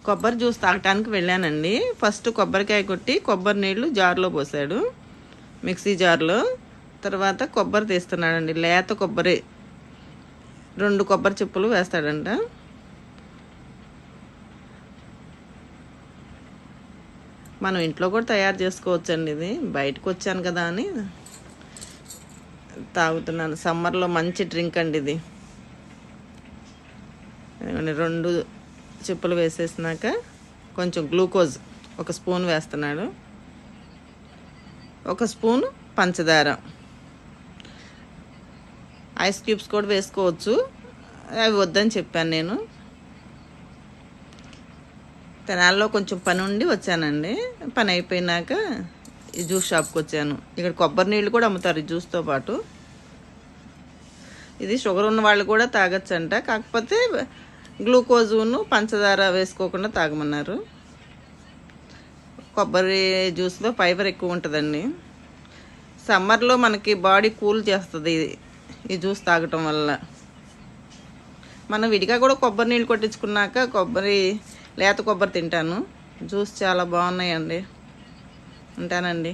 కొబ్బరి జ్యూస్ తాగటానికి వెళ్ళానండి. ఫస్ట్ కొబ్బరికాయ కొట్టి కొబ్బరి నీళ్ళు జార్లో పోసాడు, మిక్సీ జార్లో. తర్వాత కొబ్బరి తీస్తున్నాడండి, లేత కొబ్బరి 2 కొబ్బరి చిప్పలు వేస్తాడంట. మనం ఇంట్లో కూడా తయారు చేసుకోవచ్చండి. ఇది బయటకు వచ్చాను కదా అని తాగుతున్నాను. సమ్మర్లో మంచి డ్రింక్ అండి ఇది. 2 చిప్పలు వేసేసినాక కొంచెం గ్లూకోజ్ 1 స్పూన్ వేస్తున్నాడు, 1 స్పూన్ పంచదార, ఐస్ క్యూబ్స్ కూడా వేసుకోవచ్చు, అవి వద్దని చెప్పాను నేను. తెనాల్లో కొంచెం పని ఉండి వచ్చానండి. పని అయిపోయినాక ఈ జ్యూస్ షాప్కి వచ్చాను. ఇక్కడ కొబ్బరి నీళ్ళు కూడా అమ్ముతారు ఈ జ్యూస్తో పాటు. ఇది షుగర్ ఉన్న వాళ్ళు కూడా తాగొచ్చంట, కాకపోతే గ్లూకోజును పంచదార వేసుకోకుండా తాగమన్నారు. కొబ్బరి జ్యూస్లో ఫైబర్ ఎక్కువ ఉంటుందండి. సమ్మర్లో మనకి బాడీ కూల్ చేస్తుంది ఈ జ్యూస్ తాగటం వల్ల. మనం విడిగా కూడా కొబ్బరి నీళ్ళు కొట్టించుకున్నాక లేత కొబ్బరి తింటాను. జ్యూస్ చాలా బాగున్నాయండి. ఉంటానండి.